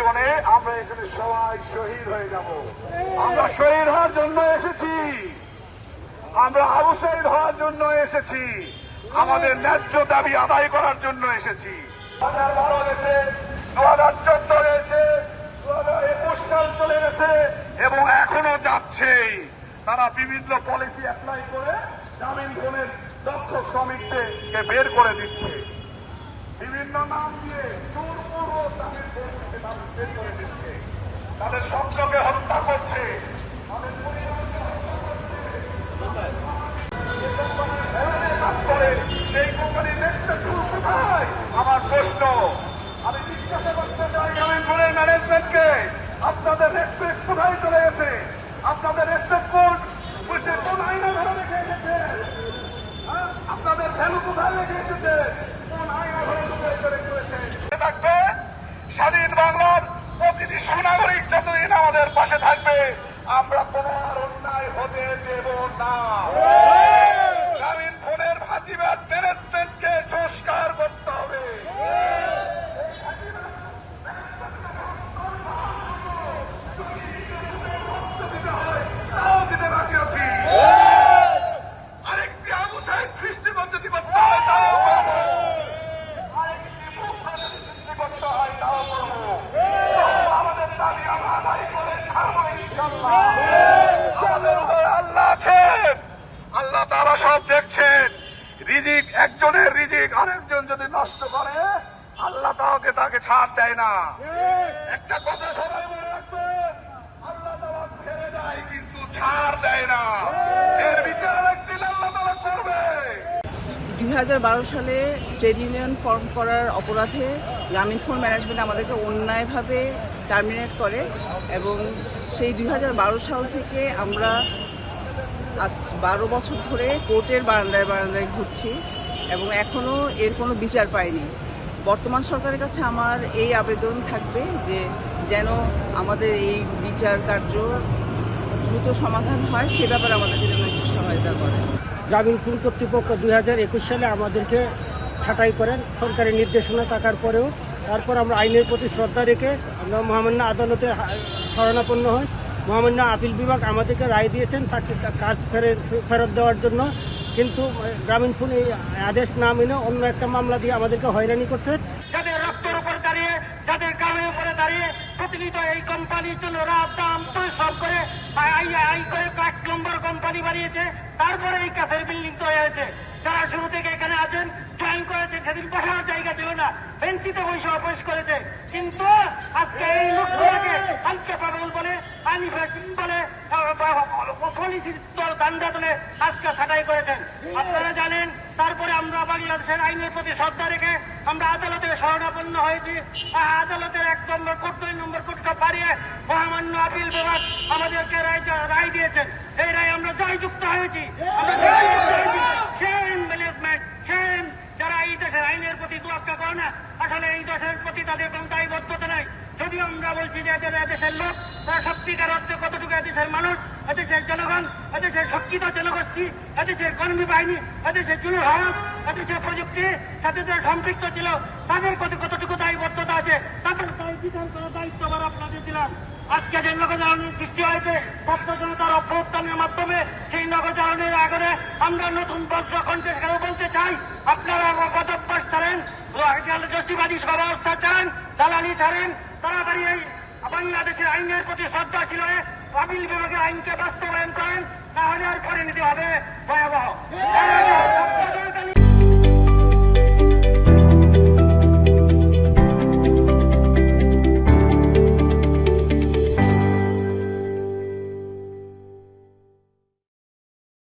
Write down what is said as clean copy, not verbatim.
জীবনে আমরা এখানে সবাই শহীদ হয়ে যাব। আমরা শহীদ হওয়ার জন্য এসেছি, আমরা আবু সাঈদ হওয়ার জন্য এসেছি, আমাদের ন্যায্য দাবি আদায় করার জন্য এসেছি। 2012 গেছে, 2014 গেছে, 2021 সাল চলে গেছে এবং এখনো যাচ্ছেই। তারা বিভিন্ন পলিসি অ্যাপ্লাই করে গ্রামীণ ফোনের দক্ষ শ্রমিকদেরকে বের করে দিচ্ছে, বিভিন্ন নাম দিয়ে দূরপূর্ব গ্রামীণ ফোন থেকে বের করে দিচ্ছে, তাদের স্বপ্নকে হত্যা করছে, তাদের পরিবারকে হত্যা করছে। কাজ করে সেই কোম্পানির নেক্সট কোথায়? আমার প্রশ্ন, আমি জিজ্ঞাসা করতে চাই গ্রামীণ ফোনের ম্যানেজমেন্টকে, আপনাদের রেসপেক্ট কোথায় চলে গেছে? আপনাদের রেসপেক্ট কোন আইনা ধরে রেখে এসেছে? আপনাদের ভ্যালু কোথায় রেখে এসেছে? কোন আইনা ধরে করেছে? থাকবে স্বাধীন বাংলার প্রতিটি সুনাগরিক যতদিন আমাদের পাশে থাকবে, আমরা কোনো আর অন্যায় হতে দেব না। গ্রামীণ ফোনের ফাঁসিবাদ ম্যানেজমেন্টকে সংস্কার করতে হবে। আরেকটি আবু সাঈদ সৃষ্টি করতে করতে হয়, তাও করবো। আরেকটি সৃষ্টি করতে হয়, তাও করবো। আমাদের দাবি আমরা আদায় করে ছাড়বো ইনশাআল্লাহ। আমাদের উপর আল্লাহ আছেন, আল্লাহ তাআলা সব দেখছেন। রিজিক, একজনের রিজিক আরেকজন যদি নষ্ট করে, আল্লাহ তাকে ছাড় দেয় না। একটা কথা সবাই মনে রাখবেন, আল্লাহ তাআলা ছেড়ে দেয় কিন্তু ছাড় দেয় না। এর বিচার একদিন আল্লাহ তাআলা করবে। 2012 সালে ট্রেড ইউনিয়ন ফর্ম করার অপরাধে গ্রামীণ ফোন ম্যানেজমেন্ট আমাদেরকে অন্যায়ভাবে টার্মিনেট করে এবং সেই 2012 সাল থেকে আমরা আজ 12 বছর ধরে কোর্টের বারান্দায় বারান্দায় ঘুরছি এবং এখনও এর কোনো বিচার পাইনি। বর্তমান সরকারের কাছে আমার এই আবেদন থাকবে যে যেন আমাদের এই বিচার কার্য দ্রুত সমাধান হয়, সে ব্যাপারে আমাদেরকে যেন একটু সহায়তা করে। গ্রামীণ ফোন কর্তৃপক্ষ 2021 সালে আমাদেরকে ছাঁটাই করেন সরকারি নির্দেশনা থাকার পরেও। তারপর আমরা আইনের প্রতি শ্রদ্ধা রেখে আমরা মহামান্য আদালতে শরণাপন্ন হই। মহামান্য আপিল বিভাগ আমাদেরকে রায় দিয়েছেন কাজ ফেরত দেওয়ার জন্য, কিন্তু গ্রামীণ ফোন এই আদেশ না মেনে অন্য একটা মামলা দিয়ে আমাদেরকে হয়রানি করছে। যাদের রক্তের উপর দাঁড়িয়ে, যাদের গ্রামের উপরে দাঁড়িয়ে প্রতিনিয়ত এই কোম্পানির জন্য রাত দাম পরিশ্রম করে আই করে 1 নম্বর কোম্পানি বানিয়েছে, তারপরে এই কাছের বিল্ডিং তৈরি হয়েছে। যারা শুরু থেকে এখানে আছেন, জয়েন করেছেন, সেদিন বসার জায়গা ছিল না, বেঞ্চিতে বসে অপেশ করেছে, কিন্তু আজকে এই লোকগুলোকে আনকেপাবল বলে, আনইফেক্টিভ বলে, পলিসির দান্দা তুলে আজকে ছাঁটাই করেছেন। আপনারা জানেন, তারপরে আমরা বাংলাদেশের আইনের প্রতি শ্রদ্ধা রেখে আমরা আদালতে শরণাপন্ন হয়েছি। আদালতের 1 নম্বর কোর্ট 2 নম্বর কোর্টকে বাড়িয়ে মহামান্য আপিল বিভাগ আমাদেরকে রায় দিয়েছেন। এই রায় আমরা জয়যুক্ত হয়েছি। যারা এই দেশের আইনের প্রতি তোয়াক্কা করে না, আসলে এই দেশের প্রতি তাদের কোন দায়বদ্ধতা নাই। যদিও আমরা বলছি যে এদেশের লোক, তারা সত্যিকার অর্থে কতটুকু এদেশের মানুষ, এদেশের জনগণ, এদেশের শিক্ষিত জনগোষ্ঠী, এদেশের কর্মী বাহিনী, এদেশের জুলুর হক, এদেশের প্রযুক্তির সাথে যারা সম্পৃক্ত ছিল, তাদের কতটুকু দায়বদ্ধতা আছে, তাদের বিচার করার দায়িত্ব আবার আপনাদের দিলাম। আজকে যে নগরজাগরণের সৃষ্টি হয়েছে ছাত্র জনতার অভ্যুত্থানের মাধ্যমে, সেই নগরজাগরণের আগরে আমরা নতুন বজ্রকণ্ঠে সেখানে বলতে চাই, আপনারা বদভ্যাস ছাড়েন, জস্টিবাদী ব্যবস্থা ছাড়েন, দালালি ছাড়েন, তাড়াতাড়ি এই বাংলাদেশের আইনের প্রতি শ্রদ্ধাশীল হয়ে আপিল বিভাগের আইনকে বাস্তবায়ন করেন, না হলে আর পরিণতি হবে ভয়াবহ।